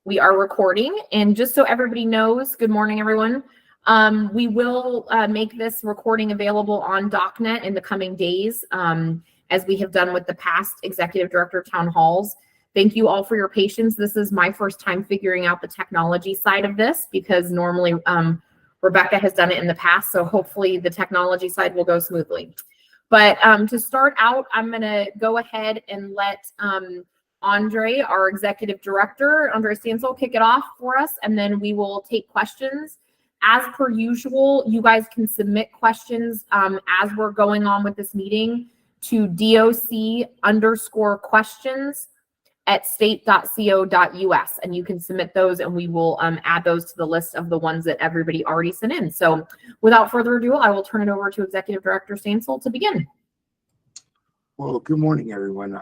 We are recording, and just so everybody knows, good morning, everyone. We will make this recording available on DocNet in the coming days, as we have done with the past executive director town halls. Thank you all for your patience. This is my first time figuring out the technology side of this because normally Rebecca has done it in the past, so hopefully the technology side will go smoothly. But to start out, I'm going to go ahead and let Andre, our executive director, Andre Stansel, kick it off for us, and then we will take questions. As per usual, you guys can submit questions as we're going on with this meeting to doc_questions@state.co.us, and you can submit those, and we will add those to the list of the ones that everybody already sent in. So without further ado, I will turn it over to Executive Director Stansel to begin. Well, good morning, everyone.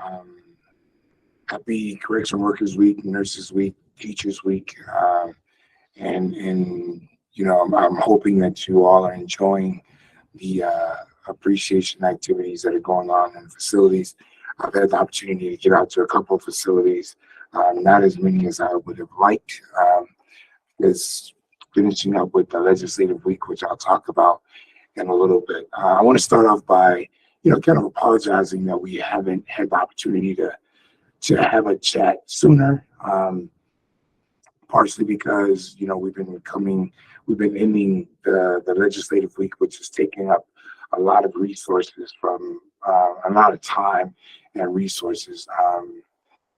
Happy Correction Workers Week, Nurses Week, Teachers Week, and you know, I'm hoping that you all are enjoying the appreciation activities that are going on in facilities. I've had the opportunity to get out to a couple of facilities, not as many as I would have liked. It's finishing up with the legislative week, which I'll talk about in a little bit. I want to start off by, kind of apologizing that we haven't had the opportunity to have a chat sooner, partially because, we've been ending the legislative week, which is taking up a lot of resources from a lot of time and resources.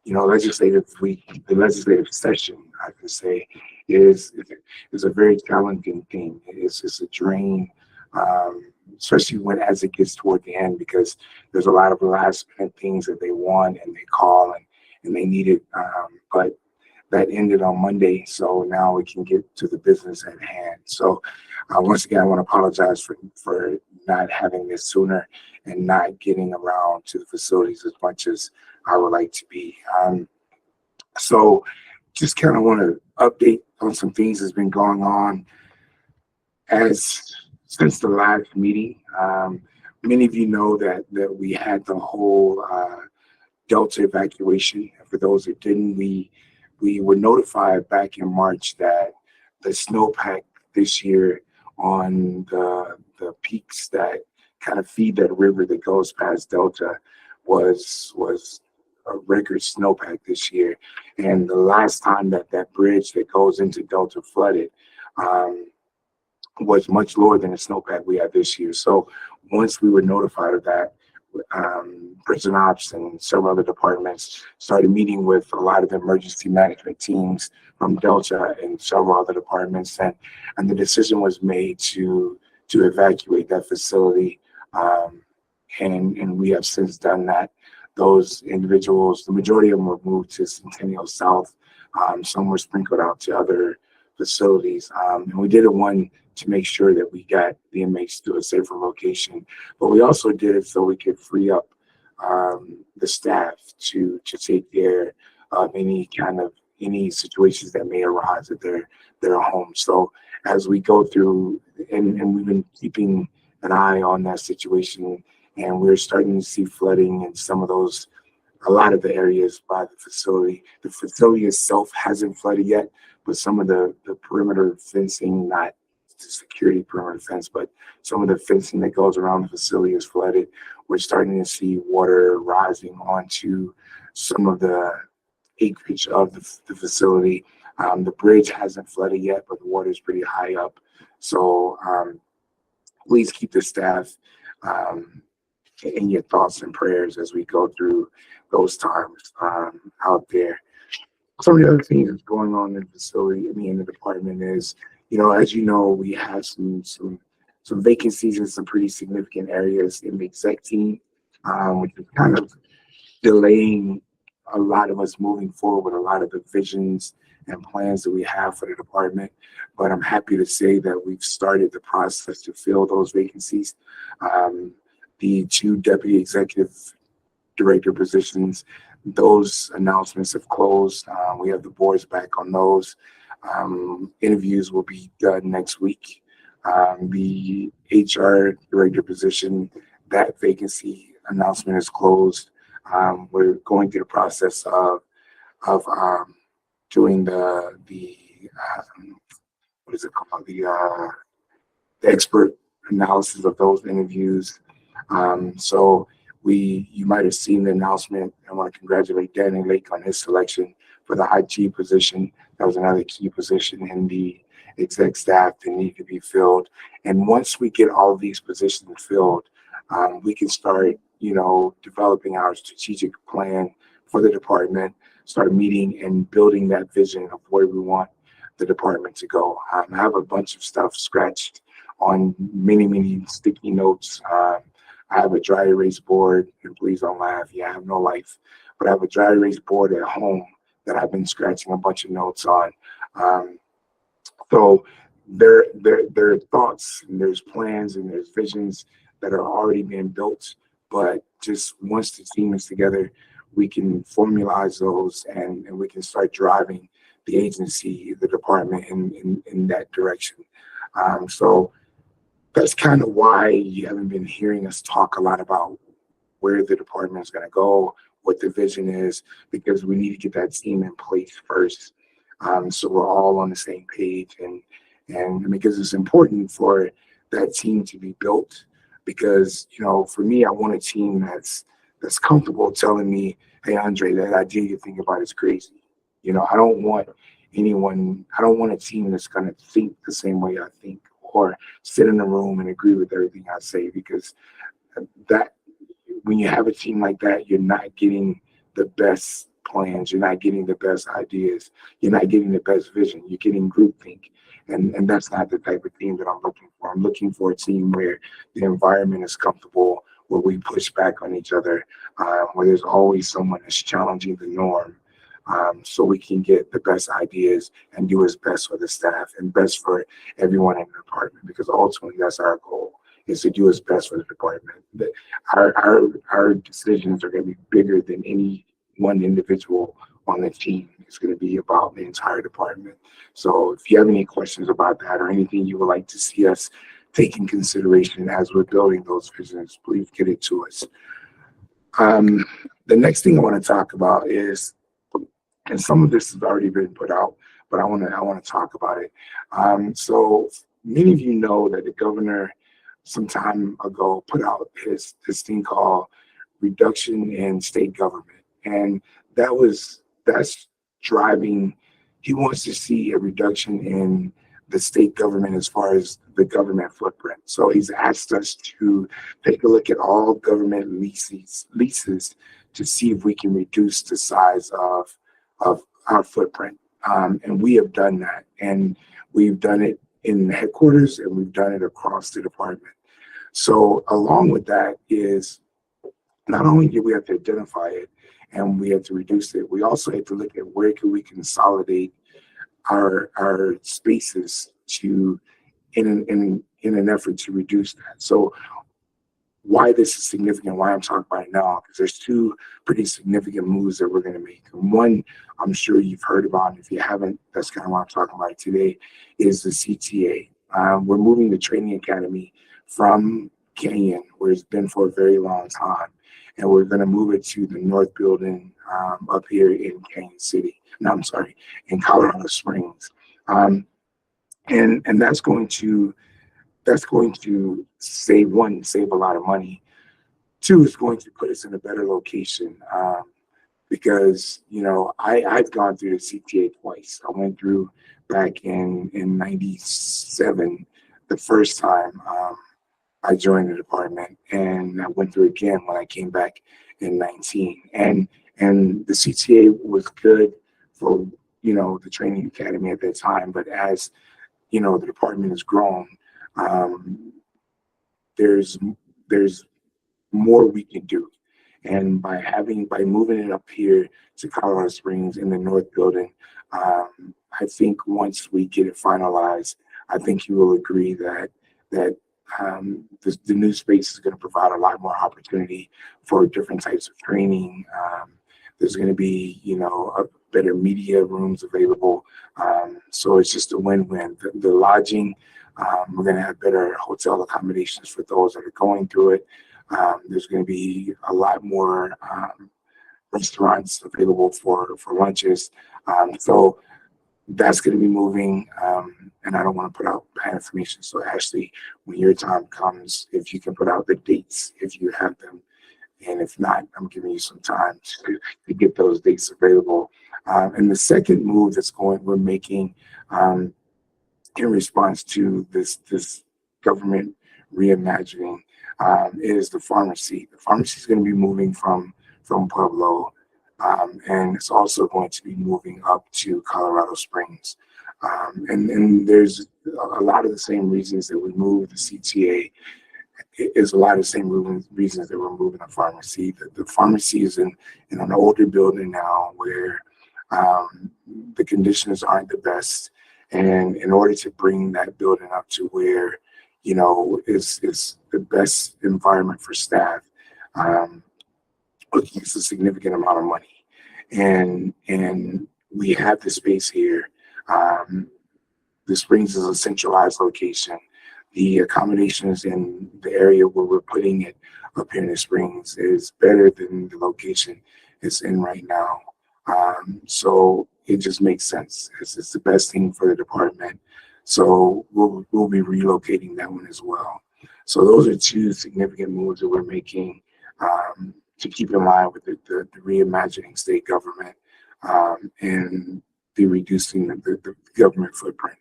Legislative week, the legislative session, I can say, is a very challenging thing. It's just a drain, especially as it gets toward the end, because there's a lot of last minute things that they want and they call and they need it. But that ended on Monday, so now we can get to the business at hand. So once again, I want to apologize for not having this sooner and not getting around to the facilities as much as I would like to be. So just kind of want to update on some things that's been going on since the last meeting. Many of you know that we had the whole Delta evacuation. For those that didn't, we were notified back in March that the snowpack this year on the peaks that kind of feed that river that goes past Delta was a record snowpack this year. And the last time that bridge that goes into Delta flooded was much lower than the snowpack we had this year. So once we were notified of that, prison ops and several other departments started meeting with a lot of the emergency management teams from Delta and several other departments, and the decision was made to evacuate that facility, and we have since done that. Those individuals, the majority of them were moved to Centennial South. Some were sprinkled out to other facilities, and we did it to make sure that we got the inmates to a safer location, but we also did it so we could free up the staff to take care of any situations that may arise at their home. So as we go through, and we've been keeping an eye on that situation, and we're starting to see flooding in a lot of the areas by the facility. The facility itself hasn't flooded yet, but some of the perimeter fencing, not the security perimeter fence, but some of the fencing that goes around the facility is flooded. We're starting to see water rising onto some of the acreage of the facility. The bridge hasn't flooded yet, but the water is pretty high up. So please keep the staff in your thoughts and prayers as we go through those times out there. Some of the other things that's going on in the facility, in the department is, as you know, we have some vacancies in some pretty significant areas in the exec team, which is kind of delaying a lot of us moving forward with a lot of the visions and plans that we have for the department. But I'm happy to say that we've started the process to fill those vacancies. The 2 deputy executive director positions, those announcements have closed. We have the boards back on those. Interviews will be done next week. The HR director position, that vacancy announcement is closed. We're going through the process of doing what is it called? The expert analysis of those interviews. So you might have seen the announcement. I want to congratulate Danny Lake on his selection for the IT position. That was another key position in the exec staff that need to be filled. And once we get all these positions filled, we can start, developing our strategic plan for the department, start meeting and building that vision of where we want the department to go. I have a bunch of stuff scratched on many sticky notes. I have a dry erase board, and please don't laugh. Yeah, I have no life, but I have a dry erase board at home that I've been scratching a bunch of notes on. So there are thoughts and there's plans and there's visions that are already being built, but just once the team is together, we can formalize those and we can start driving the agency, the department in that direction. So that's kind of why you haven't been hearing us talk a lot about where the department is going to go, what the vision is, because we need to get that team in place first. So we're all on the same page, and because it's important for that team to be built. Because for me, I want a team that's comfortable telling me, "Hey, Andre, that idea you think about is crazy." I don't want a team that's going to think the same way I think, or sit in a room and agree with everything I say, because that when you have a team like that, you're not getting the best plans, you're not getting the best ideas, you're not getting the best vision, you're getting groupthink. And that's not the type of team that I'm looking for. I'm looking for a team where the environment is comfortable, where we push back on each other, where there's always someone that's challenging the norm, so we can get the best ideas and do what's best for the staff and best for everyone in the department, because ultimately that's our goal, is to do what's best for the department. Our decisions are going to be bigger than any one individual on the team. It's going to be about the entire department. So if you have any questions about that or anything you would like to see us take in consideration as we're building those visions, please get it to us. The next thing I want to talk about is, and some of this has already been put out, but I want to talk about it. So many of you know that the governor some time ago put out this thing called reduction in state government, and that's driving. He wants to see a reduction in the state government as far as the government footprint. So he's asked us to take a look at all government leases to see if we can reduce the size of our footprint. And we have done that, and we've done it in headquarters, and we've done it across the department. So along with that is, not only do we have to identify it and we have to reduce it, we also have to look at where can we consolidate our spaces in an effort to reduce that. So why this is significant, why I'm talking about it now, because there's two pretty significant moves that we're going to make. And one, I'm sure you've heard about, and if you haven't, that's kind of why I'm talking about it today, is the CTA. We're moving the training academy from Canyon, where it's been for a very long time, and we're going to move it to the North Building up here in Canyon City. No, I'm sorry, in Colorado Springs. And that's going to save a lot of money. Two, is going to put us in a better location, because I've gone through the CTA twice. I went through back in '97 the first time I joined the department, and I went through again when I came back in 19. And the CTA was good for the training academy at that time, but as the department has grown, there's more we can do. And by moving it up here to Colorado Springs in the North Building, I think once we get it finalized, I think you will agree that the new space is going to provide a lot more opportunity for different types of training. There's going to be a better media rooms available. So it's just a win-win. The lodging, we're going to have better hotel accommodations for those that are going through it. There's going to be a lot more restaurants available for lunches. So that's going to be moving, and I don't want to put out bad information. So Ashley, when your time comes, if you can put out the dates, if you have them, and if not, I'm giving you some time to get those dates available. And the second move we're making um, in response to this government reimagining is the pharmacy. The pharmacy is going to be moving from Pueblo, and it's also going to be moving up to Colorado Springs. And there's a lot of the same reasons that we moved the CTA. Is a lot of the same reasons that we're moving the pharmacy. The pharmacy is in an older building now where the conditions aren't the best. And in order to bring that building up to where, is the best environment for staff, it's a significant amount of money. And we have the space here. The Springs is a centralized location. The accommodations in the area where we're putting it up here in the Springs is better than the location it's in right now. So it just makes sense. It's the best thing for the department. So we'll be relocating that one as well. So those are two significant moves that we're making to keep in line with the reimagining state government and the reducing the government footprint.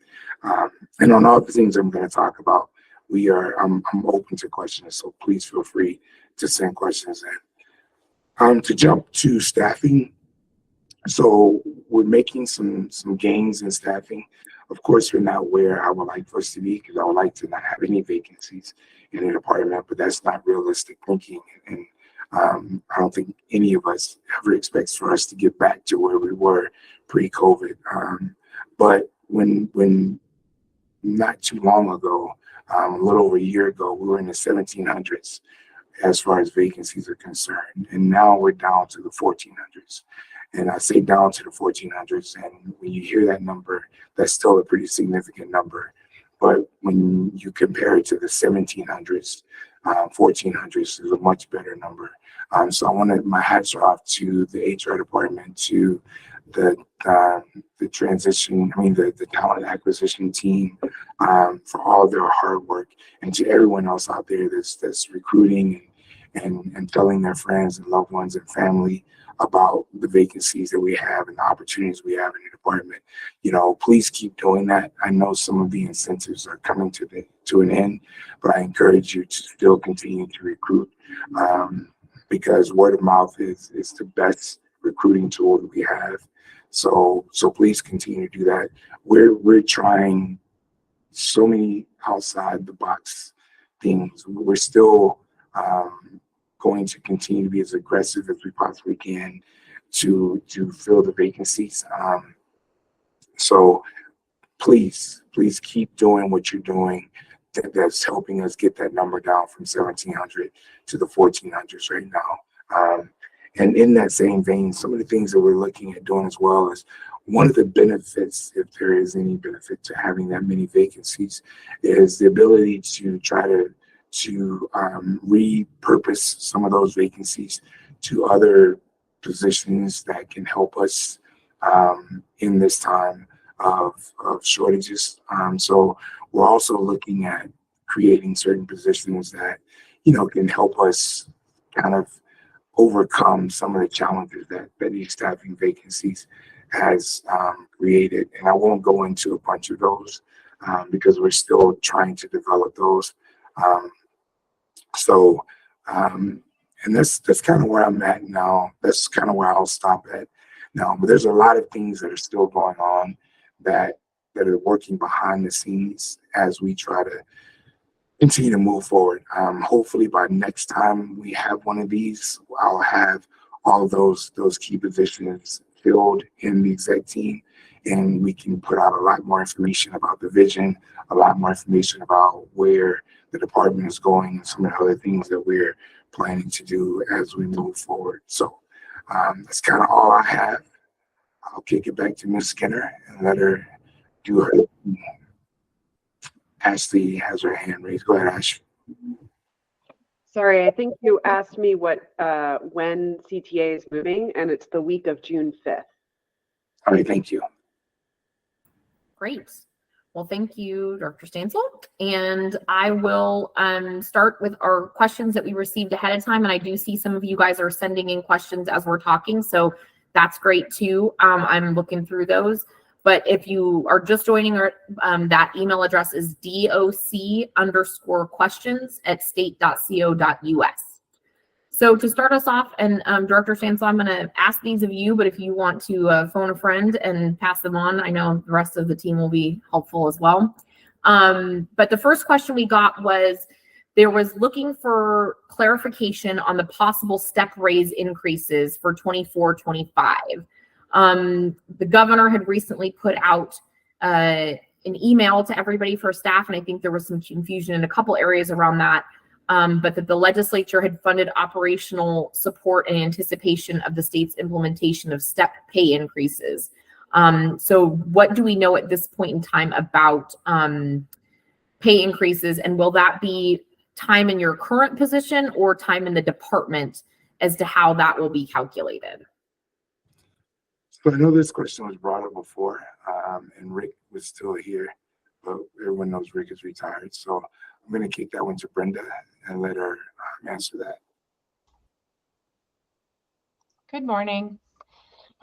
And on all the things I'm going to talk about, I'm open to questions, so please feel free to send questions in. To jump to staffing, so we're making some gains in staffing. Of course, we're not where I would like for us to be because I would like to not have any vacancies in the department, but that's not realistic thinking. And I don't think any of us ever expects for us to get back to where we were pre-COVID. But when not too long ago, a little over a year ago, we were in the 1700s as far as vacancies are concerned. And now we're down to the 1400s. And I say down to the 1400s. And when you hear that number, that's still a pretty significant number. But when you compare it to the 1700s, 1400s is a much better number. So my hats are off to the HR department, to the talent acquisition team for all their hard work, and to everyone else out there that's recruiting and telling their friends and loved ones and family about the vacancies that we have and the opportunities we have in the department. Please keep doing that. I know some of the incentives are coming to an end, but I encourage you to still continue to recruit because word of mouth is the best recruiting tool that we have. So please continue to do that. We're trying so many outside the box things. We're still going to continue to be as aggressive as we possibly can to fill the vacancies. So please keep doing what you're doing. That's helping us get that number down from 1,700 to the 1,400s right now. And in that same vein, some of the things that we're looking at doing as well is one of the benefits, if there is any benefit to having that many vacancies, is the ability to try to repurpose some of those vacancies to other positions that can help us in this time of shortages. So we're also looking at creating certain positions that can help us kind of overcome some of the challenges that these staffing vacancies has created. And I won't go into a bunch of those because we're still trying to develop those. And that's kind of where I'm at now. That's kind of where I'll stop at now. But there's a lot of things that are still going on that are working behind the scenes as we try to continue to move forward. Hopefully by next time we have one of these, I'll have all of those key positions filled in the exec team, and we can put out a lot more information about the vision, a lot more information about where the department is going, and some of the other things that we're planning to do as we move forward. So that's kind of all I have. I'll kick it back to Ms. Skinner and let her do her. Ashley has her hand raised. Go ahead, Ash. Sorry, I think you asked me what when CTA is moving, and it's the week of June 5th. All right, thank you. Great. Well, thank you, Dr. Stansel. And I will start with our questions that we received ahead of time. And I do see some of you guys are sending in questions as we're talking, so that's great too. I'm looking through those. But if you are just joining, that email address is doc_questions@state.co.us. So to start us off, and Director Stansel, I'm going to ask these of you, but if you want to phone a friend and pass them on, I know the rest of the team will be helpful as well. But the first question we got was, there was looking for clarification on the possible step raise increases for 24-25. The governor had recently put out an email to everybody for staff, and I think there was some confusion in a couple areas around that. But that the legislature had funded operational support in anticipation of the state's implementation of step pay increases. So what do we know at this point in time about pay increases, and will that be time in your current position or time in the department as to how that will be calculated? So I know this question was brought up before, and Rick was still here, but everyone knows Rick is retired. So I'm going to kick that one to Brenda and let her answer that. Good morning.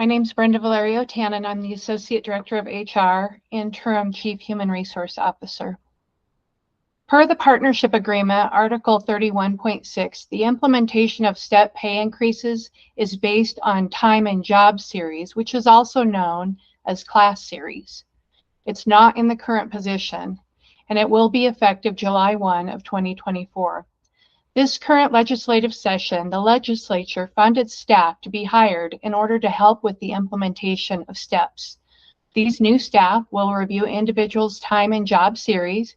My name is Brenda Valerio Tannen. I'm the Associate Director of HR, Interim Chief Human Resource Officer. Per the Partnership Agreement, Article 31.6, the implementation of step pay increases is based on time and job series, which is also known as class series. It's not in the current position, and it will be effective July 1 of 2024. This current legislative session, the legislature funded staff to be hired in order to help with the implementation of steps. These new staff will review individuals' time and job series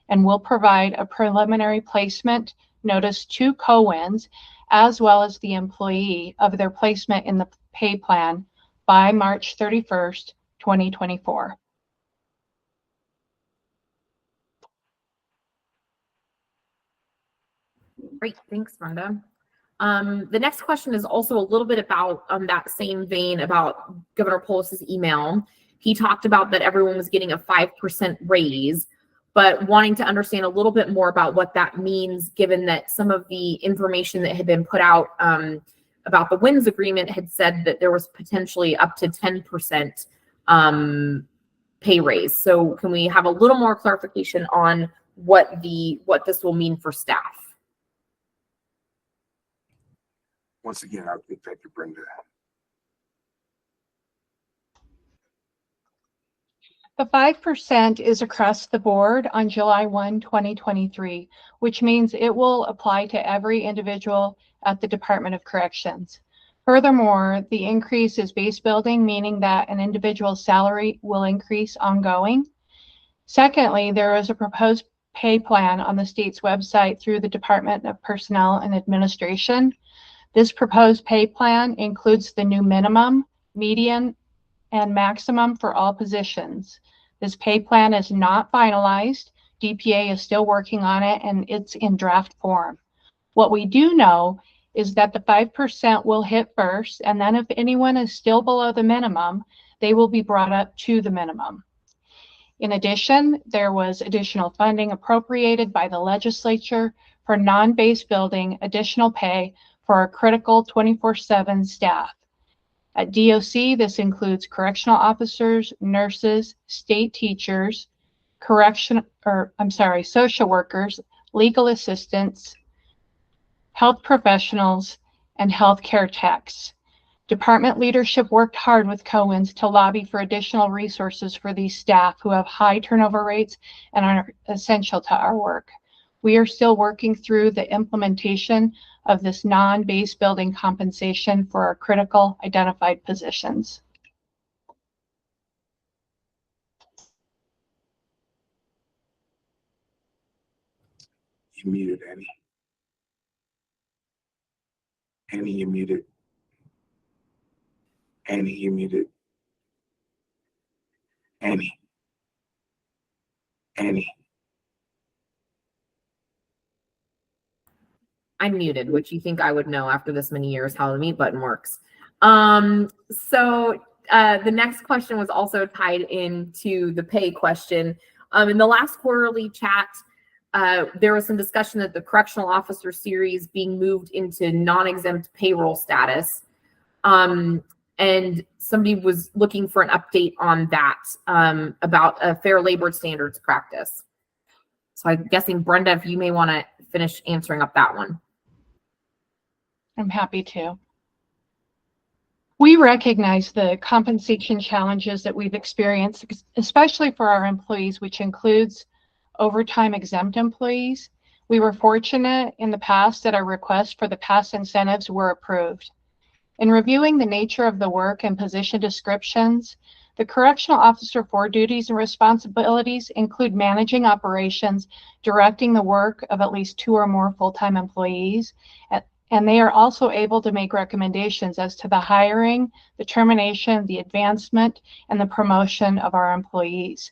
and will provide a preliminary placement notice to COENs as well as the employee of their placement in the pay plan by March 31st, 2024. Great, thanks, Brenda. The next question is also a little bit about that same vein about Governor Polis's email. He talked about that everyone was getting a 5% raise, but wanting to understand a little bit more about what that means, given that some of the information that had been put out about the WINS agreement had said that there was potentially up to 10% pay raise. So can we have a little more clarification on what this will mean for staff? Once again, I'll kick that to Brenda. The 5% is across the board on July 1, 2023, which means it will apply to every individual at the Department of Corrections. Furthermore, the increase is base building, meaning that an individual's salary will increase ongoing. Secondly, there is a proposed pay plan on the state's website through the Department of Personnel and Administration. This proposed pay plan includes the new minimum, median, and maximum for all positions. This pay plan is not finalized. DPA is still working on it, and it's in draft form. What we do know is that the 5% will hit first, and then if anyone is still below the minimum, they will be brought up to the minimum. In addition, there was additional funding appropriated by the legislature for non-base building additional pay for our critical 24/7 staff. At DOC, this includes correctional officers, nurses, state teachers, social workers, legal assistants, health professionals, and healthcare techs. Department leadership worked hard with COENs to lobby for additional resources for these staff who have high turnover rates and are essential to our work. We are still working through the implementation of this non-base building compensation for our critical identified positions. You muted, Annie. Annie, you muted. Annie, you muted. Annie. Annie. I'm muted, which you think I would know after this many years how the mute button works. So the next question was also tied into the pay question. In the last quarterly chat, there was some discussion that the correctional officer series being moved into non-exempt payroll status. And somebody was looking for an update on that, about a fair labor standards practice. So I'm guessing, Brenda, if you may want to finish answering up that one. I'm happy to. We recognize the compensation challenges that we've experienced, especially for our employees, which includes overtime exempt employees. We were fortunate in the past that our requests for the past incentives were approved. In reviewing the nature of the work and position descriptions, the correctional officer 4 duties and responsibilities include managing operations, directing the work of at least 2 or more full-time employees, and they are also able to make recommendations as to the hiring, the termination, the advancement, and the promotion of our employees.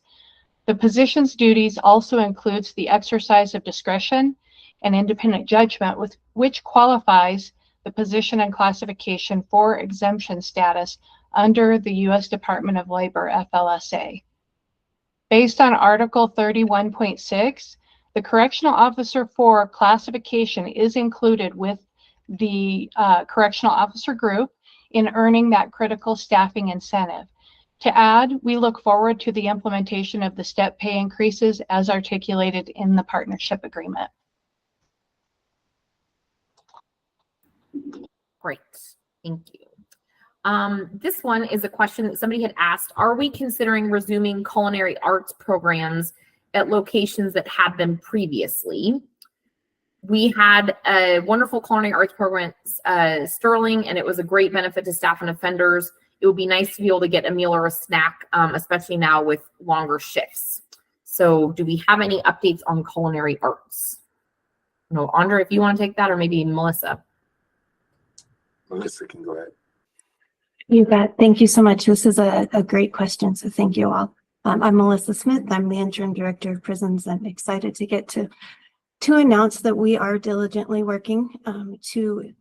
The position's duties also includes the exercise of discretion and independent judgment, with which qualifies the position and classification for exemption status under the U.S. Department of Labor, FLSA. Based on Article 31.6, the Correctional Officer 4 classification is included with the Correctional Officer Group in earning that critical staffing incentive. To add, we look forward to the implementation of the step pay increases as articulated in the partnership agreement. Great, thank you. This one is a question that somebody had asked. Are we considering resuming culinary arts programs at locations that had them previously? We had a wonderful culinary arts program at Sterling, and it was a great benefit to staff and offenders. It would be nice to be able to get a meal or a snack, especially now with longer shifts. So do we have any updates on culinary arts? No, Andra, if you want to take that, or maybe Melissa. Melissa can go ahead. You bet. Thank you so much. This is a great question, so thank you all. I'm Melissa Smith. I'm the interim director of prisons. I'm excited to get to announce that we are diligently working to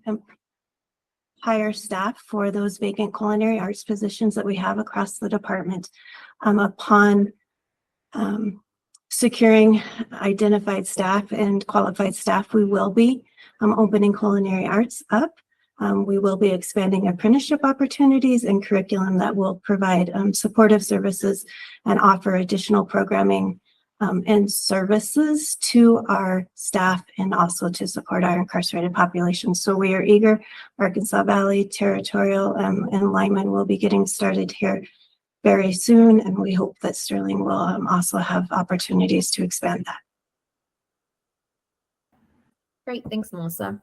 hire staff for those vacant culinary arts positions that we have across the department. Upon securing identified staff and qualified staff, we will be opening culinary arts up. We will be expanding apprenticeship opportunities and curriculum that will provide supportive services and offer additional programming and services to our staff, and also to support our incarcerated population. So we are eager. Arkansas Valley, Territorial, and Lyman will be getting started here very soon, and we hope that Sterling will also have opportunities to expand that. Great, thanks, Melissa.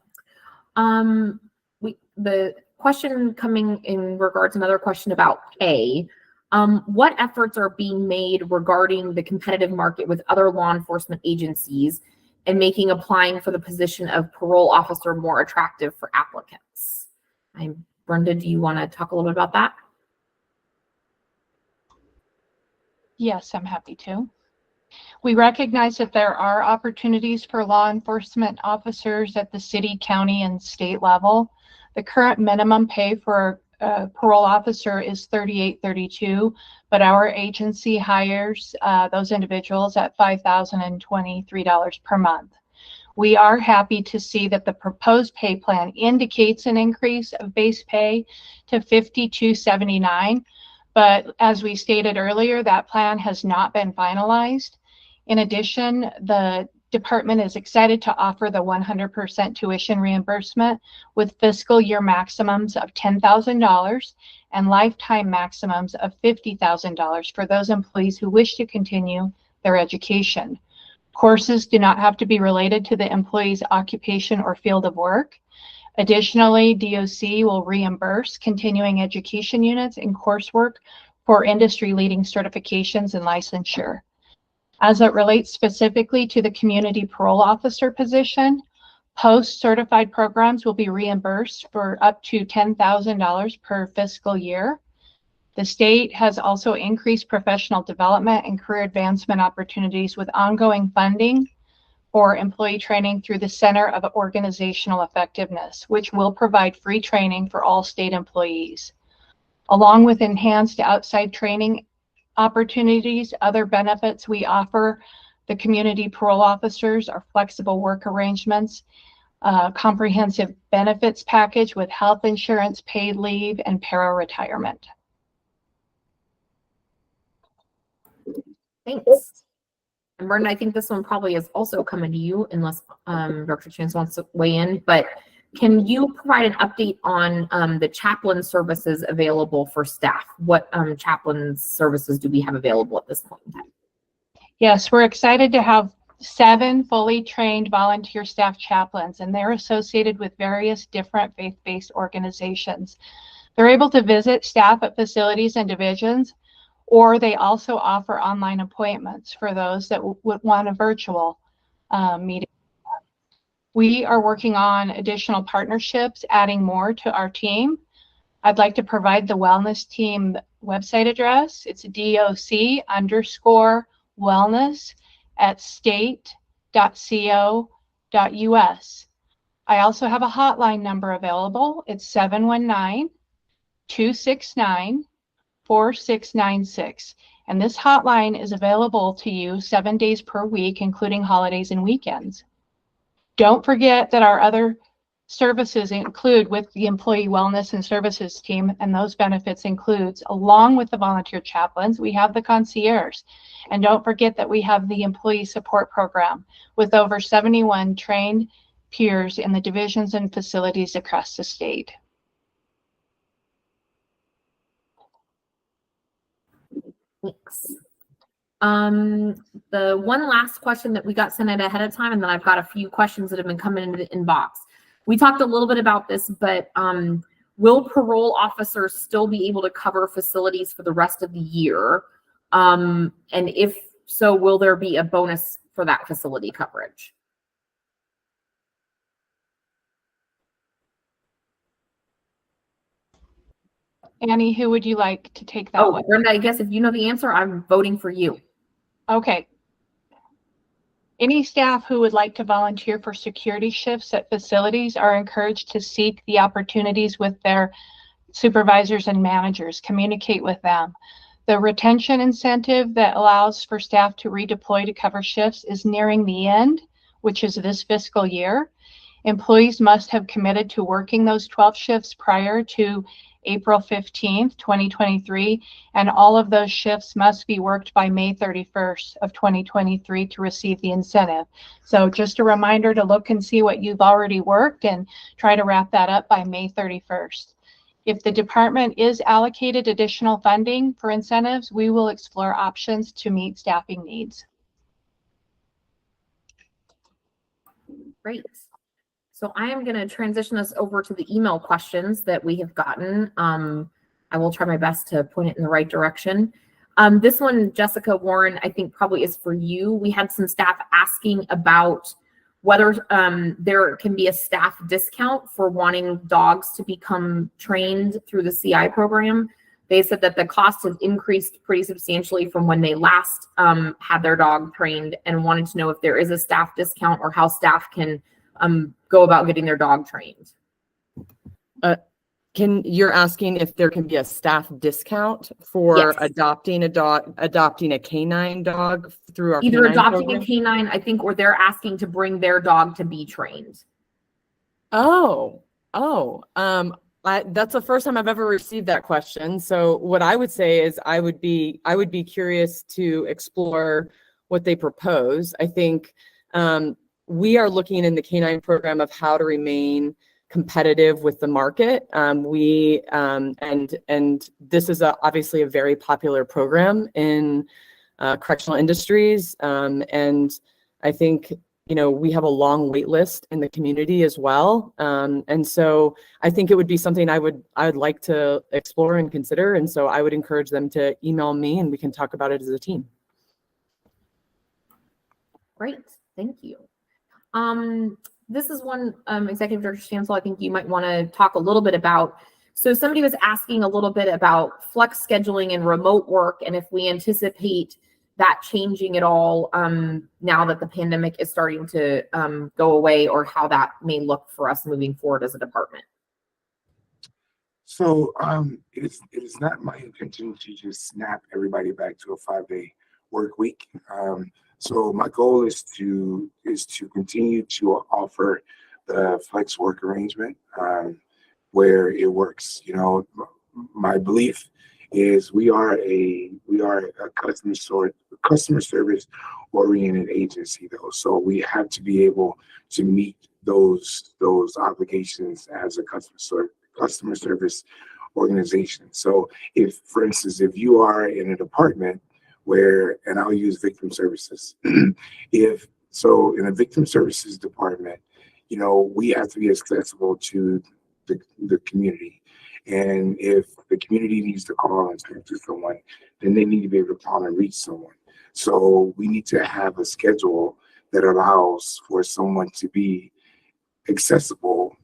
The question coming in regards to another question about pay. What efforts are being made regarding the competitive market with other law enforcement agencies and making applying for the position of parole officer more attractive for applicants? Brenda, do you want to talk a little bit about that? Yes, I'm happy to. We recognize that there are opportunities for law enforcement officers at the city, county, and state level. The current minimum pay for a parole officer is $38.32, but our agency hires those individuals at $5,023 per month. We are happy to see that the proposed pay plan indicates an increase of base pay to $52.79, but as we stated earlier, that plan has not been finalized. In addition, the department is excited to offer the 100% tuition reimbursement with fiscal year maximums of $10,000 and lifetime maximums of $50,000 for those employees who wish to continue their education. Courses do not have to be related to the employee's occupation or field of work. Additionally, DOC will reimburse continuing education units and coursework for industry-leading certifications and licensure. As it relates specifically to the community parole officer position, post-certified programs will be reimbursed for up to $10,000 per fiscal year. The state has also increased professional development and career advancement opportunities with ongoing funding for employee training through the Center of Organizational Effectiveness, which will provide free training for all state employees. Along with enhanced outside training opportunities, other benefits we offer the community parole officers are flexible work arrangements, comprehensive benefits package with health insurance, paid leave, and para-retirement. Thanks. And Brenda, I think this one probably is also coming to you unless Dr. Chance wants to weigh in, but can you provide an update on the chaplain services available for staff? What chaplain services do we have available at this point in time? Yes, we're excited to have 7 fully trained volunteer staff chaplains, and they're associated with various different faith-based organizations. They're able to visit staff at facilities and divisions, or they also offer online appointments for those that would want a virtual meeting. We are working on additional partnerships, adding more to our team. I'd like to provide the wellness team website address. It's doc_wellness@state.co.us. I also have a hotline number available. It's 719-269-4696. And this hotline is available to you 7 days per week, including holidays and weekends. Don't forget that our other services include with the employee wellness and services team, and those benefits includes, along with the volunteer chaplains, we have the concierge. And don't forget that we have the employee support program with over 71 trained peers in the divisions and facilities across the state. Thanks. The one last question that we got sent out ahead of time, and then I've got a few questions that have been coming into the inbox. We talked a little bit about this, but will parole officers still be able to cover facilities for the rest of the year? And if so, will there be a bonus for that facility coverage? Annie, who would you like to take that Oh, one? Brenda, I guess if you know the answer, I'm voting for you. Okay. Any staff who would like to volunteer for security shifts at facilities are encouraged to seek the opportunities with their supervisors and managers, communicate with them. The retention incentive that allows for staff to redeploy to cover shifts is nearing the end, which is this fiscal year. Employees must have committed to working those 12 shifts prior to April 15th, 2023, and all of those shifts must be worked by May 31st of 2023 to receive the incentive. So just a reminder to look and see what you've already worked and try to wrap that up by May 31st. If the department is allocated additional funding for incentives, we will explore options to meet staffing needs. Great. So I am going to transition us over to the email questions that we have gotten. I will try my best to point it in the right direction. This one, Jessica Warren, I think probably is for you. We had some staff asking about whether there can be a staff discount for wanting dogs to become trained through the CI program. They said that the cost has increased pretty substantially from when they last had their dog trained, and wanted to know if there is a staff discount or how staff can go about getting their dog trained. You're asking if there can be a staff discount for Yes. adopting a canine dog through our Either canine adopting program? a canine, I think, or they're asking to bring their dog to be trained. That's the first time I've ever received that question. So what I would say is I would be curious to explore what they propose. I think we are looking in the canine program of how to remain competitive with the market. And this is obviously a very popular program in correctional industries. And I think, we have a long wait list in the community as well. And so I think it would be something I would like to explore and consider. And so I would encourage them to email me and we can talk about it as a team. Great, thank you. This is one, Executive Director Stansel, I think you might want to talk a little bit about. So somebody was asking a little bit about flex scheduling and remote work, and if we anticipate that changing at all now that the pandemic is starting to go away, or how that may look for us moving forward as a department? So it is not my intention to just snap everybody back to a 5-day work week. So my goal is to continue to offer the flex work arrangement where it works. You know, my belief is we are a customer service oriented agency though. So we have to be able to meet those obligations as a customer service organization. So if, for instance, if you are in a department where, and I'll use victim services, if so in a victim services department, you know, we have to be accessible to the community. And if the community needs to call and talk to someone, then they need to be able to call and reach someone. So we need to have a schedule that allows for someone to be accessible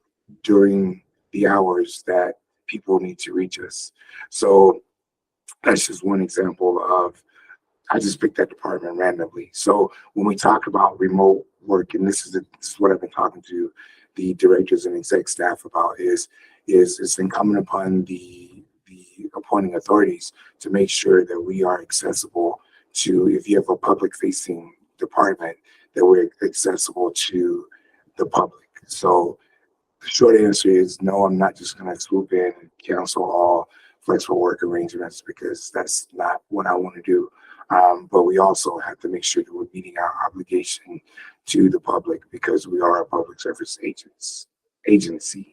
during the hours that people need to reach us. So that's just one example of, I just picked that department randomly. So when we talk about remote work, and this is what I've been talking to the directors and exec staff about, is it's incumbent upon the appointing authorities to make sure that we are accessible to, if you have a public facing department, that we're accessible to the public. So the short answer is no, I'm not just going to swoop in and cancel all flexible work arrangements, because that's not what I want to do. But we also have to make sure that we're meeting our obligation to the public, because we are a public service agency.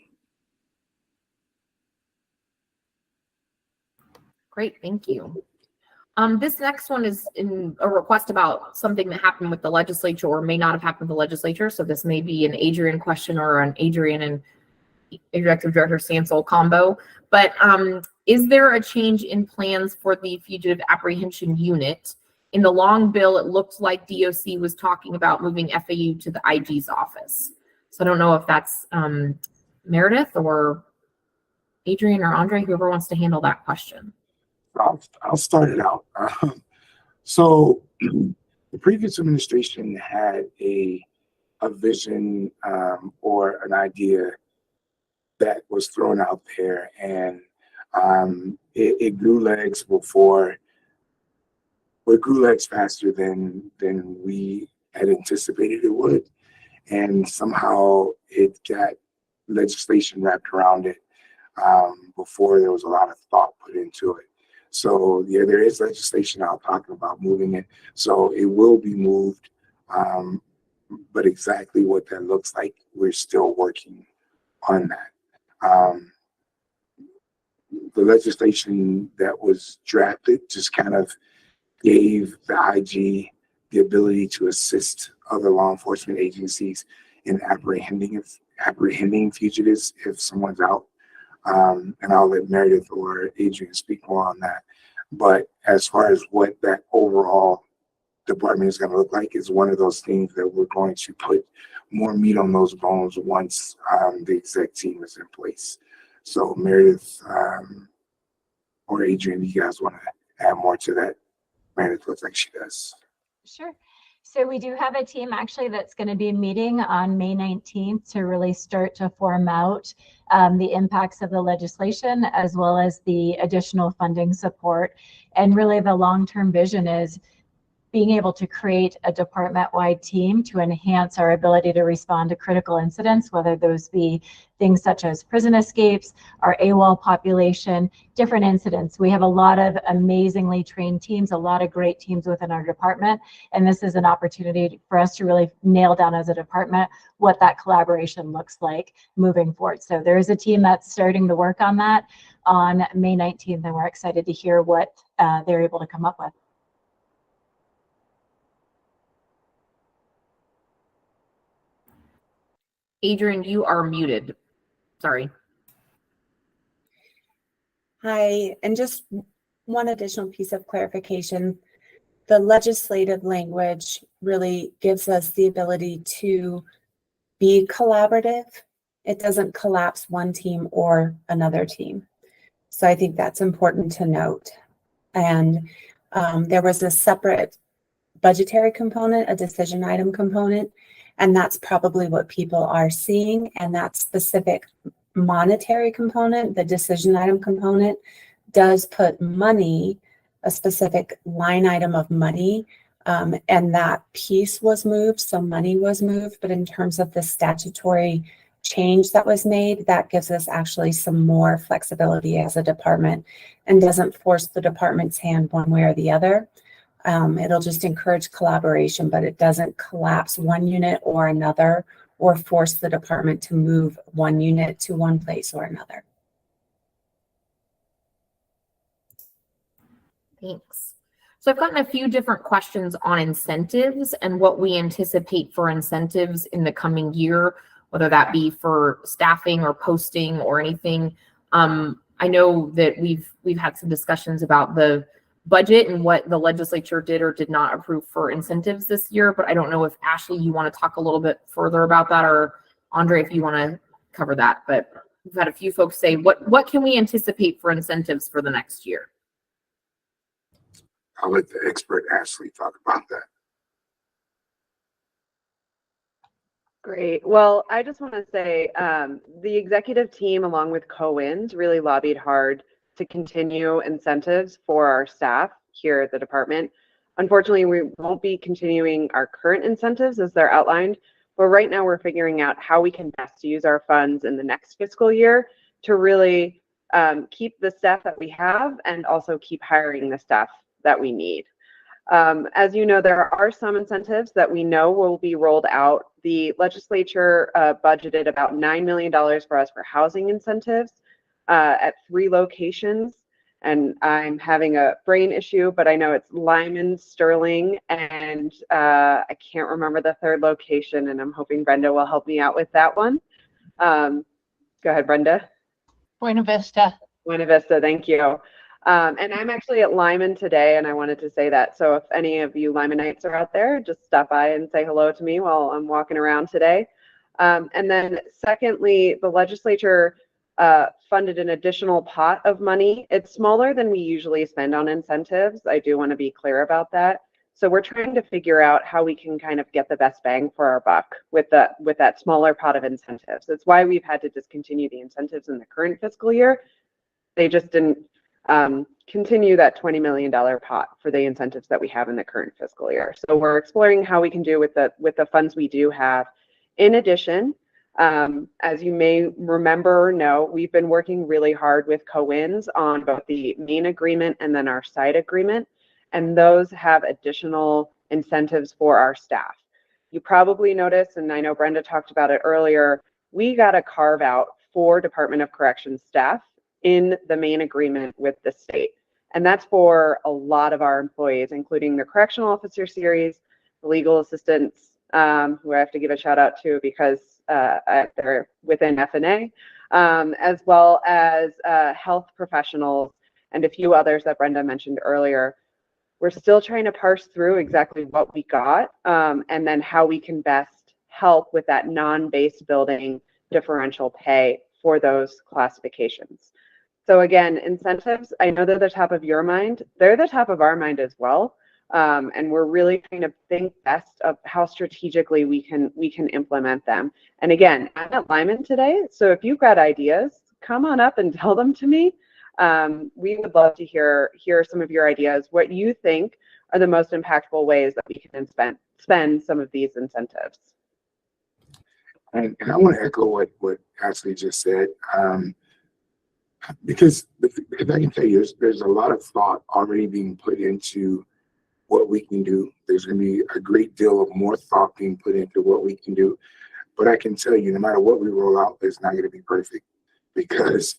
Great, thank you. This next one is in a request about something that happened with the legislature, or may not have happened with the legislature. So this may be an Adrian question or an Adrian and Executive Director Sansel combo. But is there a change in plans for the Fugitive Apprehension Unit? In the long bill, it looked like DOC was talking about moving FAU to the IG's office. So I don't know if that's Meredith or Adrian or Andre, whoever wants to handle that question. I'll start it out. So the previous administration had a vision or an idea that was thrown out there, and it grew legs it grew legs faster than we had anticipated it would, and somehow it got legislation wrapped around it before there was a lot of thought put into it. So yeah, there is legislation out talking about moving it. So it will be moved, but exactly what that looks like, we're still working on that. The legislation that was drafted just kind of gave the IG the ability to assist other law enforcement agencies in apprehending fugitives if someone's out. And I'll let Meredith or Adrian speak more on that. But as far as what that overall department is going to look like, is one of those things that we're going to put more meat on those bones once the exec team is in place. So Meredith or Adrian, you guys want to add more to that? Meredith looks like she does. Sure. So we do have a team actually that's going to be meeting on May 19th to really start to form out the impacts of the legislation, as well as the additional funding support. And really the long-term vision is being able to create a department-wide team to enhance our ability to respond to critical incidents, whether those be things such as prison escapes, our AWOL population, different incidents. We have a lot of amazingly trained teams, a lot of great teams within our department, and this is an opportunity for us to really nail down as a department what that collaboration looks like moving forward. So there is a team that's starting to work on that on May 19th, and we're excited to hear what they're able to come up with. Adrian, you are muted. Sorry. Hi, and just one additional piece of clarification. The legislative language really gives us the ability to be collaborative. It doesn't collapse one team or another team. So I think that's important to note. And there was a separate budgetary component, a decision item component, and that's probably what people are seeing. And that specific monetary component, the decision item component, does put money, a specific line item of money, and that piece was moved, so money was moved. But in terms of the statutory change that was made, that gives us actually some more flexibility as a department and doesn't force the department's hand one way or the other. It'll just encourage collaboration, but it doesn't collapse one unit or another or force the department to move one unit to one place or another. Thanks. So I've gotten a few different questions on incentives and what we anticipate for incentives in the coming year, whether that be for staffing or posting or anything. I know that we've had some discussions about the budget and what the legislature did or did not approve for incentives this year, but I don't know if Ashley, you want to talk a little bit further about that, or Andre, if you want to cover that. But we've had a few folks say, what can we anticipate for incentives for the next year? I'll let the expert Ashley talk about that. Great. Well, I just want to say the executive team, along with Co-Wins, really lobbied hard to continue incentives for our staff here at the department. Unfortunately, we won't be continuing our current incentives as they're outlined, but right now we're figuring out how we can best use our funds in the next fiscal year to really keep the staff that we have and also keep hiring the staff that we need. As you know, there are some incentives that we know will be rolled out. The legislature budgeted about $9 million for us for housing incentives at 3 locations. And I'm having a brain issue, but I know it's Lyman, Sterling, and I can't remember the third location, and I'm hoping Brenda will help me out with that one. Go ahead, Brenda. Buena Vista. Buena Vista, thank you. And I'm actually at Lyman today, and I wanted to say that. So if any of you Lymanites are out there, just stop by and say hello to me while I'm walking around today. And then secondly, the legislature funded an additional pot of money. It's smaller than we usually spend on incentives. I do want to be clear about that. So we're trying to figure out how we can kind of get the best bang for our buck with that smaller pot of incentives. That's why we've had to discontinue the incentives in the current fiscal year. They just didn't continue that $20 million pot for the incentives that we have in the current fiscal year. So we're exploring how we can do with the funds we do have. In addition, as you may remember or know, we've been working really hard with Co-Wins on both the main agreement and then our side agreement, and those have additional incentives for our staff. You probably noticed, and I know Brenda talked about it earlier, we got a carve out for Department of Corrections staff in the main agreement with the state. And that's for a lot of our employees, including the correctional officer series, the legal assistants, who I have to give a shout out to because they're within FNA, as well as health professionals and a few others that Brenda mentioned earlier. We're still trying to parse through exactly what we got and then how we can best help with that non-base building differential pay for those classifications. So again, incentives, I know they're the top of your mind. They're the top of our mind as well. And we're really trying to think best of how strategically we can implement them. And again, I'm at Lyman today, so if you've got ideas, come on up and tell them to me. We would love to hear some of your ideas, what you think are the most impactful ways that we can spend some of these incentives. And I want to echo what Ashley just said. Because if I can tell you, there's a lot of thought already being put into what we can do. There's going to be a great deal of more thought being put into what we can do. But I can tell you, no matter what we roll out, it's not going to be perfect, because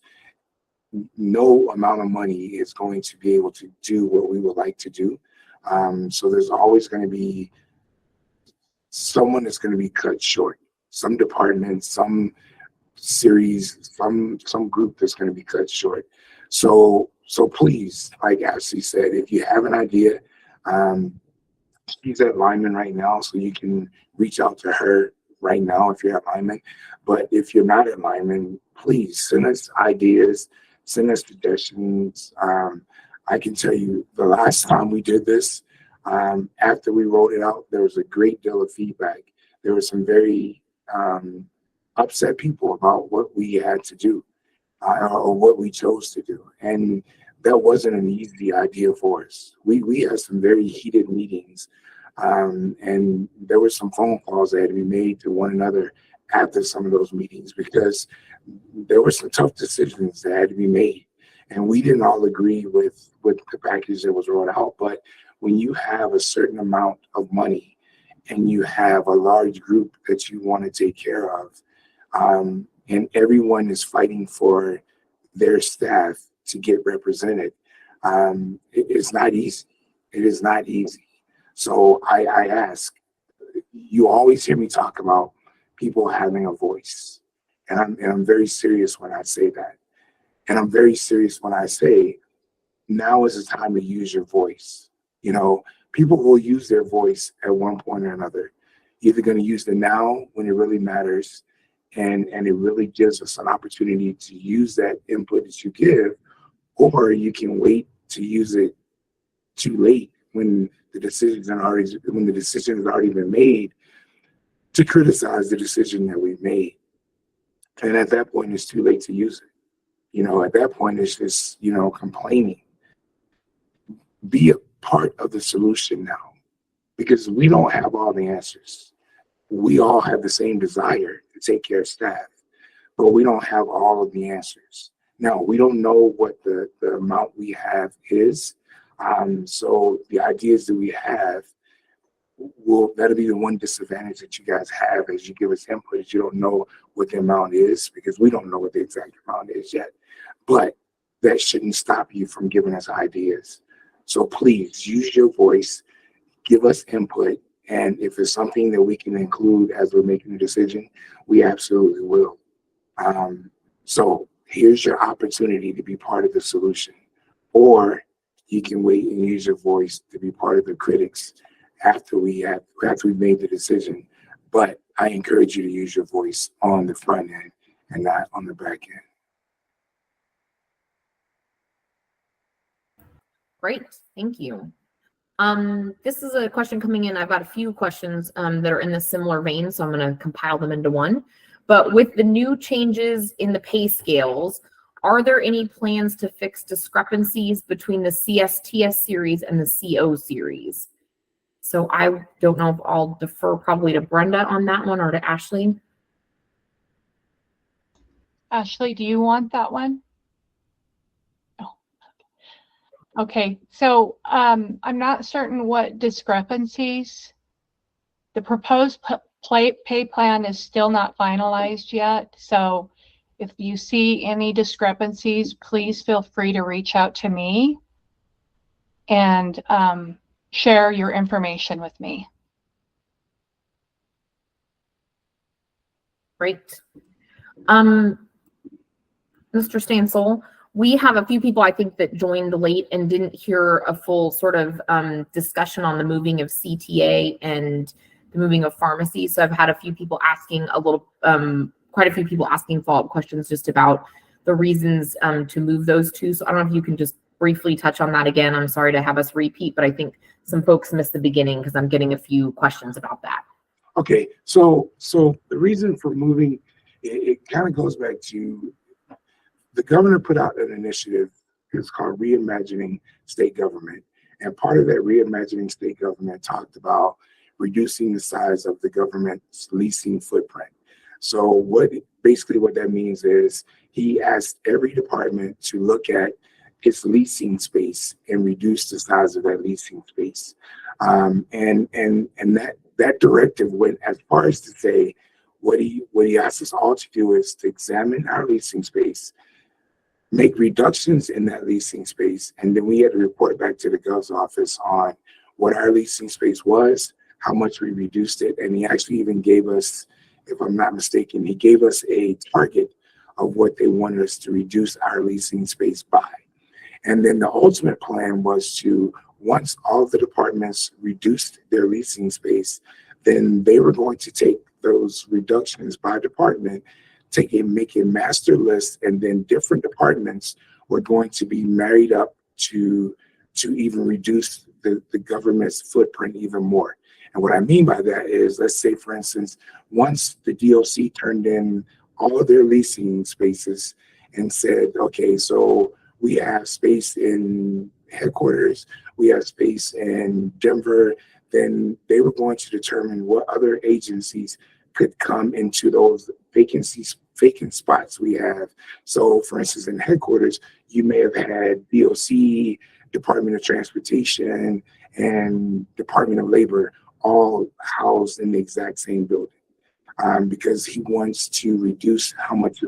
no amount of money is going to be able to do what we would like to do. So there's always going to be someone that's going to be cut short. Some department, some series, some group that's going to be cut short. So please, like Ashley said, if you have an idea, she's at Lyman right now, so you can reach out to her right now if you're at Lyman. But if you're not at Lyman, please send us ideas, send us suggestions. I can tell you the last time we did this, After we rolled it out, there was a great deal of feedback. There were some very upset people about what we had to do or what we chose to do. And that wasn't an easy idea for us. We had some very heated meetings, and there were some phone calls that had to be made to one another after some of those meetings because there were some tough decisions that had to be made. And we didn't all agree with the package that was rolled out. But when you have a certain amount of money and you have a large group that you want to take care of, and everyone is fighting for their staff to get represented, it's not easy. It is not easy. So I ask, you always hear me talk about people having a voice. And I'm very serious when I say that. And I'm very serious when I say, now is the time to use your voice. You know, people will use their voice at one point or another. You're either going to use it now when it really matters, and it really gives us an opportunity to use that input that you give, or you can wait to use it too late when the decision has already been made to criticize the decision that we made. And at that point, it's too late to use it. You know, at that point, it's just, you know, complaining. Be a part of the solution now, because we don't have all the answers. We all have the same desire to take care of staff, but we don't have all of the answers. Now, we don't know what the amount we have is. So the ideas that we have, that'll be the one disadvantage that you guys have as you give us input, is you don't know what the amount is, because we don't know what the exact amount is yet. But that shouldn't stop you from giving us ideas. So please use your voice, give us input, and if it's something that we can include as we're making a decision, we absolutely will. So here's your opportunity to be part of the solution, or you can wait and use your voice to be part of the critics after we've made the decision. But I encourage you to use your voice on the front end and not on the back end. Great, thank you. This is a question coming in. I've got a few questions that are in the similar vein, so I'm going to compile them into one. But with the new changes in the pay scales, are there any plans to fix discrepancies between the CSTS series and the CO series? So I don't know if I'll defer probably to Brenda on that one, or to Ashley. Ashley, do you want that one? Okay, so I'm not certain what discrepancies. The proposed pay plan is still not finalized yet. So if you see any discrepancies, please feel free to reach out to me and share your information with me. Great. Mr. Stansel, we have a few people, I think, that joined late and didn't hear a full sort of discussion on the moving of CTA and the moving of pharmacy. So I've had a few people asking quite a few people asking follow-up questions just about the reasons to move those two. So I don't know if you can just briefly touch on that again. I'm sorry to have us repeat, but I think some folks missed the beginning because I'm getting a few questions about that. Okay, so the reason for moving, it kind of goes back to the governor put out an initiative. It's called Reimagining State Government. And part of that Reimagining State Government talked about reducing the size of the government's leasing footprint. So basically what that means is he asked every department to look at its leasing space and reduce the size of that leasing space. And that directive went as far as to say, what he asked us all to do is to examine our leasing space, make reductions in that leasing space, and then we had to report back to the Gov's office on what our leasing space was, how much we reduced it, and he actually even gave us, if I'm not mistaken, he gave us a target of what they wanted us to reduce our leasing space by. And then the ultimate plan was to, once all of the departments reduced their leasing space, then they were going to take those reductions by department, make a master list, and then different departments were going to be married up to even reduce the government's footprint even more. And what I mean by that is, let's say, for instance, once the DOC turned in all of their leasing spaces and said, okay, so we have space in headquarters, we have space in Denver, then they were going to determine what other agencies could come into those vacant spots we have. So for instance, in headquarters, you may have had DOC, Department of Transportation, and Department of Labor all housed in the exact same building, because he wants to reduce how much